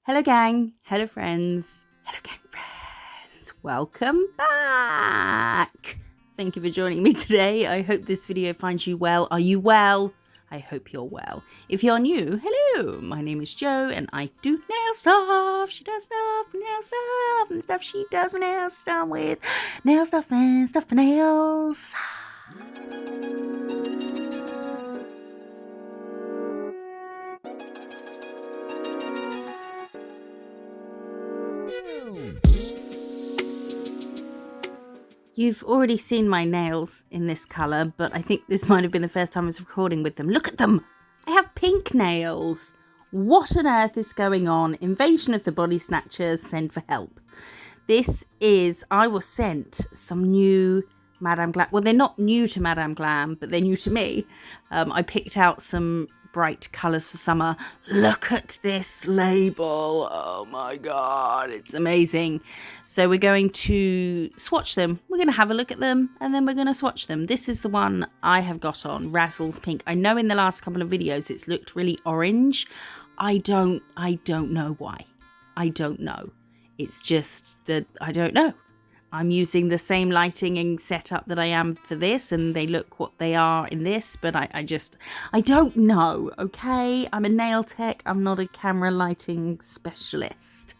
Hello gang, hello friends, hello gang friends, welcome back. Thank you for joining me today. I hope this video finds you well. Are you well? I hope you're well. If you're new, hello, my name is Jo and I do nail stuff. She does stuff, nail stuff, and stuff she does with nail stuff with nail stuff and stuff for nails. You've already seen my nails in this colour, but I think this might have been the first time I was recording with them. Look at them! I have pink nails! What on earth is going on? Invasion of the Body Snatchers, send for help. I was sent some new Madame Glam. Well, they're not new to Madame Glam, but they're new to me. I picked out some bright colours for summer. Look at this label. Oh my god, it's amazing. So we're going to swatch them. We're going to have a look at them and then we're going to swatch them. This is the one I have got on, Razzles Pink. I know in the last couple of videos it's looked really orange. I don't know why. I don't know. It's just that I don't know. I'm using the same lighting and setup that I am for this, and they look what they are in this, but I don't know, okay? I'm a nail tech, I'm not a camera lighting specialist.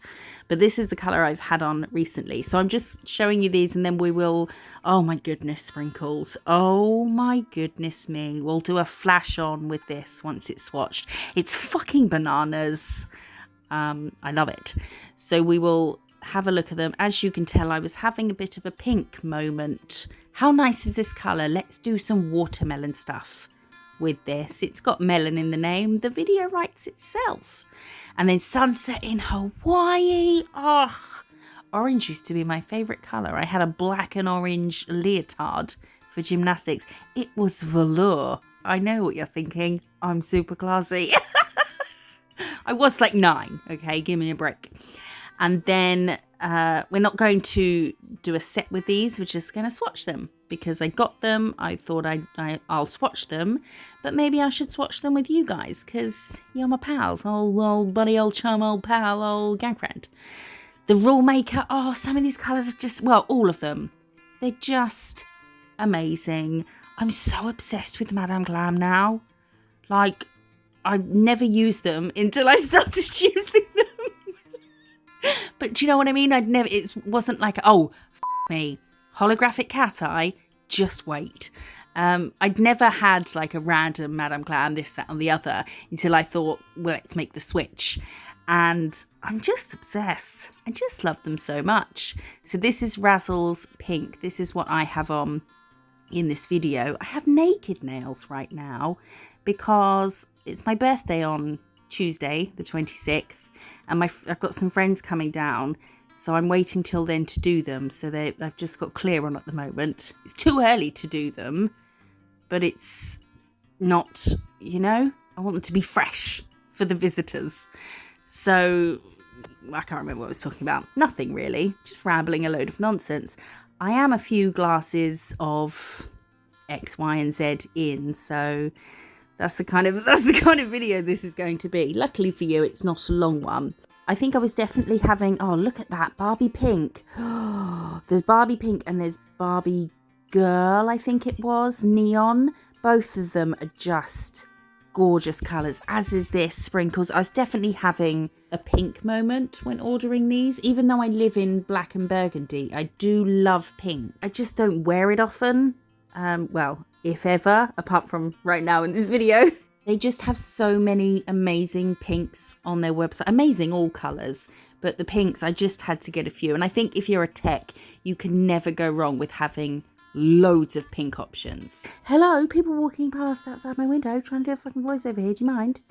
But this is the colour I've had on recently. So I'm just showing you these and then we will, oh my goodness, sprinkles. Oh my goodness me. We'll do a flash on with this once it's swatched. It's fucking bananas. I love it. So we will have a look at them. As you can tell, I was having a bit of a pink moment. How nice is this colour? Let's do some watermelon stuff with this. It's got melon in the name. The video writes itself. And then sunset in Hawaii. Oh, orange used to be my favourite colour. I had a black and orange leotard for gymnastics. It was velour. I know what you're thinking. I'm super classy. I was like 9. Okay, give me a break. And then we're not going to do a set with these. We're just going to swatch them because I got them. I thought I'll swatch them, but maybe I should swatch them with you guys because you're my pals. Old buddy, old chum, old pal, old gang friend. The Rulemaker. Oh, some of these colours are just, well, all of them. They're just amazing. I'm so obsessed with Madame Glam now. Like, I've never used them until I started using them. But do you know what I mean? It wasn't like, oh, me, Holographic Cat-eye, just wait. I'd never had like a random Madame Glam, this, that, and the other, until I thought, well, let's make the switch. And I'm just obsessed. I just love them so much. So this is Razzles Pink. This is what I have on in this video. I have naked nails right now because it's my birthday on Tuesday, the 26th. And I've got some friends coming down, so I'm waiting till then to do them. So I've just got clear on at the moment. It's too early to do them, but it's not, you know, I want them to be fresh for the visitors. So I can't remember what I was talking about. Nothing really, just rambling a load of nonsense. I am a few glasses of X, Y, and Z in, so that's the kind of video this is going to be. Luckily for you, it's not a long one. I think I was definitely having, oh, look at that, Barbie Pink. There's Barbie Pink and there's Barbie Girl, I think it was, neon. Both of them are just gorgeous colours, as is this, sprinkles. I was definitely having a pink moment when ordering these. Even though I live in black and burgundy, I do love pink. I just don't wear it often. Well, if ever, apart from right now in this video. They just have so many amazing pinks on their website. Amazing, all colours. But the pinks, I just had to get a few. And I think if you're a tech, you can never go wrong with having loads of pink options. Hello, people walking past outside my window trying to do a fucking voice over here. Do you mind?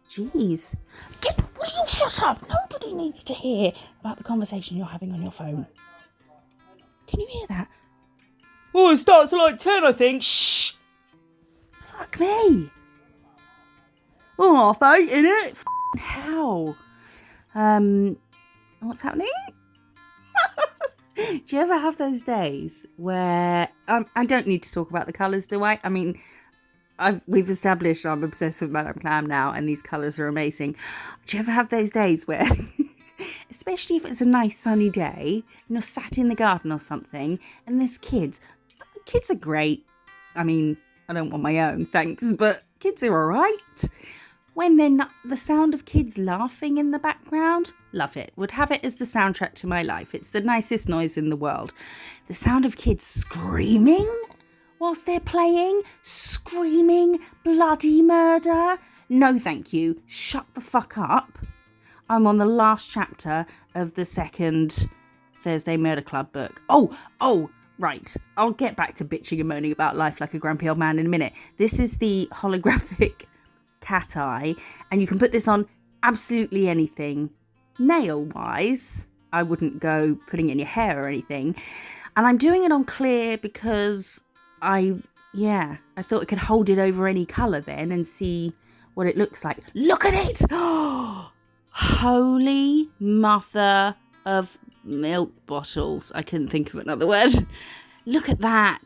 Jeez. Will you shut up? Nobody needs to hear about the conversation you're having on your phone. Can you hear that? Oh, it starts at like 10, I think. Shh. Fuck me. Oh, 8, innit? F***ing hell. What's happening? Do you ever have those days where... I don't need to talk about the colours, do I? I mean, we've established I'm obsessed with Madame Glam now, and these colours are amazing. Do you ever have those days where especially if it's a nice sunny day and you're sat in the garden or something and there's kids. Kids are great. I mean, I don't want my own, thanks, but kids are all right. When they're not, the sound of kids laughing in the background, love it. Would have it as the soundtrack to my life. It's the nicest noise in the world. The sound of kids screaming whilst they're playing, screaming bloody murder. No, thank you. Shut the fuck up. I'm on the last chapter of the second Thursday Murder Club book. Oh, right. I'll get back to bitching and moaning about life like a grumpy old man in a minute. This is the Holographic Cat-eye, and you can put this on absolutely anything. Nail-wise, I wouldn't go putting it in your hair or anything. And I'm doing it on clear because I thought I could hold it over any colour then and see what it looks like. Look at it! Holy mother of milk bottles. I couldn't think of another word. Look at that.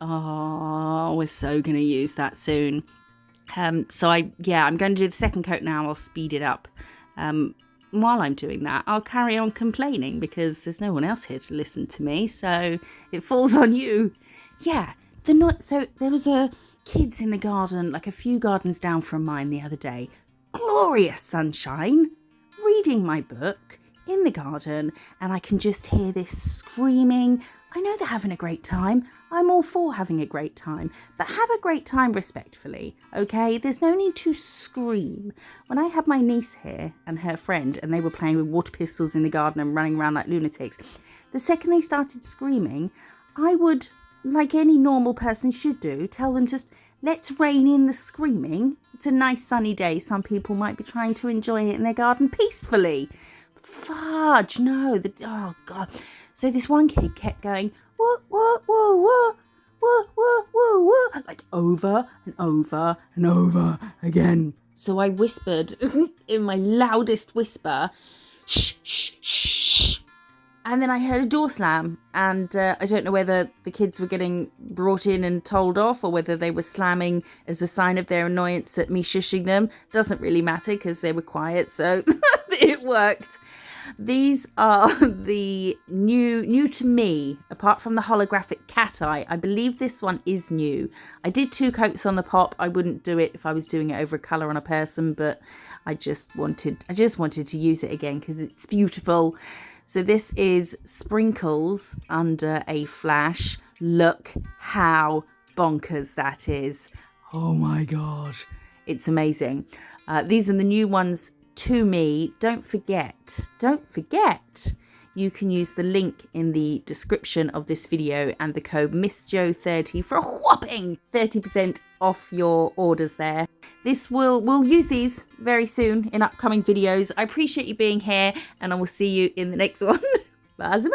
Oh, we're so going to use that soon. I'm going to do the second coat now. I'll speed it up. While I'm doing that, I'll carry on complaining because there's no one else here to listen to me. So it falls on you. Yeah. So there was kids in the garden, like a few gardens down from mine the other day. Glorious sunshine, reading my book in the garden, and I can just hear this screaming. I know they're having a great time. I'm all for having a great time, but have a great time respectfully, okay? There's no need to scream. When I had my niece here and her friend, and they were playing with water pistols in the garden and running around like lunatics, the second they started screaming, I would, like any normal person should do, tell them just, let's rein in the screaming. It's a nice sunny day. Some people might be trying to enjoy it in their garden peacefully. Fudge, no. Oh, God. So this one kid kept going, whoa, whoa, whoa, whoa, whoa, whoa, whoa, whoa, like over and over and over again. So I whispered in my loudest whisper, shh, shh, shh. And then I heard a door slam, and I don't know whether the kids were getting brought in and told off or whether they were slamming as a sign of their annoyance at me shushing them. Doesn't really matter because they were quiet, so it worked. These are the new to me, apart from the Holographic Cat-eye. I believe this one is new. I did 2 coats on the pop. I wouldn't do it if I was doing it over a colour on a person, but I just wanted to use it again because it's beautiful. So this is sprinkles under a flash. Look how bonkers that is. Oh my God. It's amazing. These are the new ones to me. Don't forget, you can use the link in the description of this video and the code MissJo30 for a whopping 30% off your orders there. We'll use these very soon in upcoming videos. I appreciate you being here, and I will see you in the next one. Bésame.